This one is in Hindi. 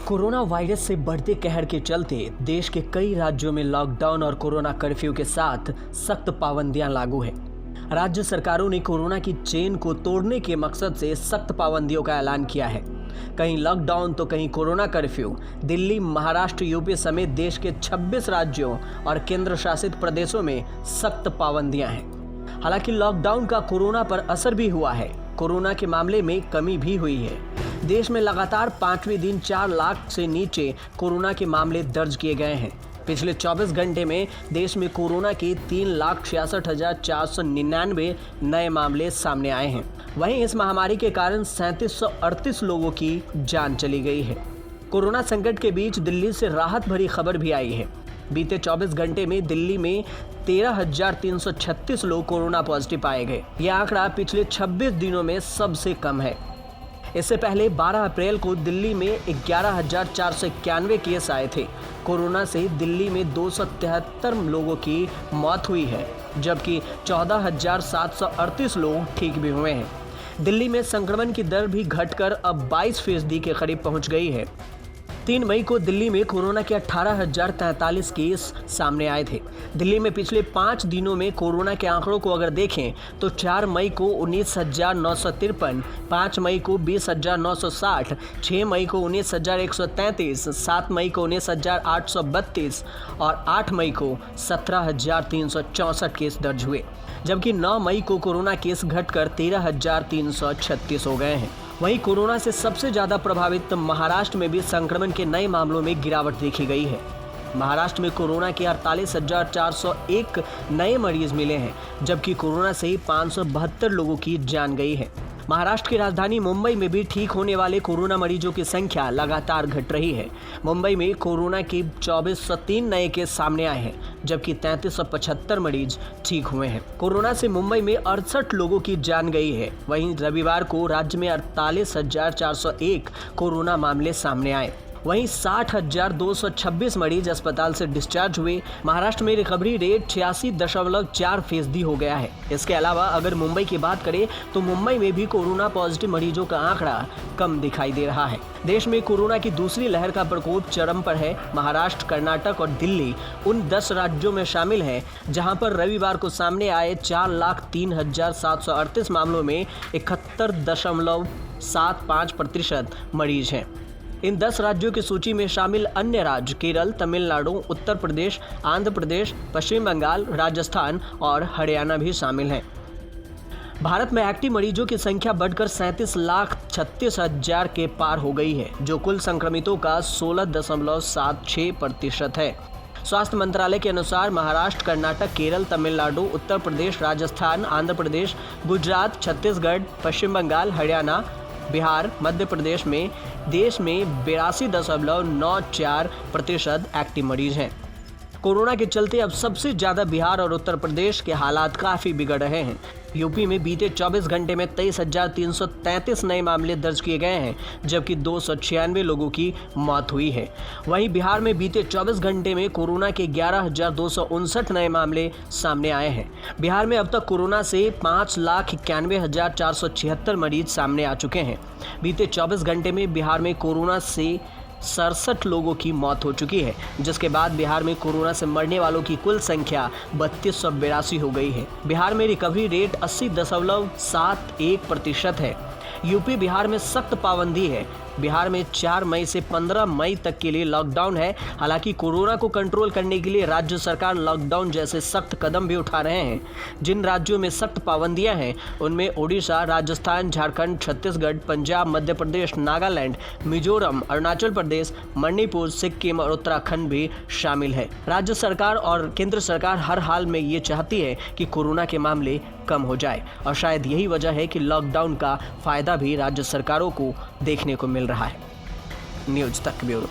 कोरोना वायरस से बढ़ते कहर के चलते देश के कई राज्यों में लॉकडाउन और कोरोना कर्फ्यू के साथ सख्त पाबंदियां लागू हैं। राज्य सरकारों ने कोरोना की चेन को तोड़ने के मकसद से सख्त पाबंदियों का ऐलान किया है। कहीं लॉकडाउन तो कहीं corona curfew. Delhi, Maharashtra, UP समेत देश के 26 राज्यों और केंद्र शासित प्रदेशों में सख्त पाबंदियां हैं। हालांकि लॉकडाउन का कोरोना पर असर भी हुआ है। कोरोना के मामले में कमी भी हुई है। देश में लगातार 5वें दिन 4 लाख से नीचे कोरोना के मामले दर्ज किए गए हैं। पिछले 24 घंटे में देश में कोरोना के 3,66,499 नए मामले सामने आए हैं। वहीं इस महामारी के कारण 3738 लोगों की जान चली गई है। कोरोना संकट के बीच दिल्ली से राहत भरी खबर भी आई है। बीते 24 घंटे में दिल्ली में 13,336 लोग कोरोना पॉजिटिव पाए गए। यह आंकड़ा पिछले 26 दिनों में सबसे कम है। इससे पहले 12 अप्रैल को दिल्ली में 11,491 केस आए थे। कोरोना से दिल्ली में 273 लोगों की मौत हुई है, जबकि 14,738 लोग ठीक भी हुए हैं। दिल्ली में संक्रमण की दर भी घटकर अब 22% के करीब पहुंच गई है। 3 मई को दिल्ली में कोरोना के 18,043 केस सामने आए थे। दिल्ली में पिछले 5 दिनों में कोरोना के आंकड़ों को अगर देखें तो 4 मई को 19,953, 5 मई को 20,960, 6 मई को 19,133, 7 मई को 19,832 और 8 मई को 17,364 केस दर्ज हुए, जबकि 9 मई को कोरोना केस घटकर 13,336 हो गए हैं। वहीं कोरोना से सबसे ज़्यादा प्रभावित महाराष्ट्र में भी संक्रमण के नए मामलों में गिरावट देखी गई है। महाराष्ट्र में कोरोना के 48,401 नए मरीज मिले हैं, जबकि कोरोना से 572 लोगों की जान गई है। महाराष्ट्र की राजधानी मुंबई में भी ठीक होने वाले कोरोना मरीजों की संख्या लगातार घट रही है। मुंबई में कोरोना के 2403 नए केस सामने आए हैं, जबकि 3375 मरीज ठीक हुए हैं। कोरोना से मुंबई में 68 लोगों की जान गई है। वहीं रविवार को राज्य में 48,401 कोरोना मामले सामने आए। वहीं 60,226 मरीज अस्पताल से डिस्चार्ज हुए। महाराष्ट्र में रिकवरी रेट 86.4% हो गया है। इसके अलावा अगर मुंबई की बात करें तो मुंबई में भी कोरोना पॉजिटिव मरीजों का आंकड़ा कम दिखाई दे रहा है। देश में कोरोना की दूसरी लहर का प्रकोप चरम पर है। महाराष्ट्र, कर्नाटक और दिल्ली उन 10 राज्यों में शामिल हैं जहां पर रविवार को सामने आए 4,03,738 मामलों में 71.75% मरीज हैं। इन 10 राज्यों की सूची में शामिल अन्य राज्य केरल, तमिलनाडु, उत्तर प्रदेश, आंध्र प्रदेश, पश्चिम बंगाल, राजस्थान और हरियाणा भी शामिल हैं। भारत में एक्टिव मरीजों की संख्या बढ़कर 37,36,000 के पार हो गई है, जो कुल संक्रमितों का 16.76% है। स्वास्थ्य मंत्रालय के अनुसार महाराष्ट्र, कर्नाटक, केरल, तमिलनाडु, उत्तर प्रदेश, राजस्थान, आंध्र प्रदेश, गुजरात, छत्तीसगढ़, पश्चिम बंगाल, हरियाणा, बिहार, मध्य प्रदेश में देश में 82.94% एक्टिव मरीज हैं। कोरोना के चलते अब सबसे ज़्यादा बिहार और उत्तर प्रदेश के हालात काफ़ी बिगड़ रहे हैं। यूपी में बीते 24 घंटे में 23,333 नए मामले दर्ज किए गए हैं, जबकि 296 लोगों की मौत हुई है। वहीं बिहार में बीते 24 घंटे में कोरोना के 11,259 नए मामले सामने आए हैं। बिहार में अब तक कोरोना से 5,91,476 मरीज सामने आ चुके हैं। बीते 24 घंटे में बिहार में कोरोना से 67 लोगों की मौत हो चुकी है, जिसके बाद बिहार में कोरोना से मरने वालों की कुल संख्या 3282 हो गई है। बिहार में रिकवरी रेट 80.71% है। यूपी बिहार में सख्त पाबंदी है। बिहार में 4 मई से 15 मई तक के लिए लॉकडाउन है। हालांकि कोरोना को कंट्रोल करने के लिए राज्य सरकार लॉकडाउन जैसे सख्त कदम भी उठा रहे हैं। जिन राज्यों में सख्त पाबंदियां हैं उनमें ओडिशा, राजस्थान, झारखंड, छत्तीसगढ़, पंजाब, मध्य प्रदेश, नागालैंड, मिजोरम, अरुणाचल प्रदेश, मणिपुर, सिक्किम और उत्तराखंड भी शामिल है। राज्य सरकार और केंद्र सरकार हर हाल में ये चाहती है कि कोरोना के मामले कम हो जाए, और शायद यही वजह है कि लॉकडाउन का फायदा भी राज्य सरकारों को देखने को मिल रहा है। न्यूज़ तक ब्यूरो।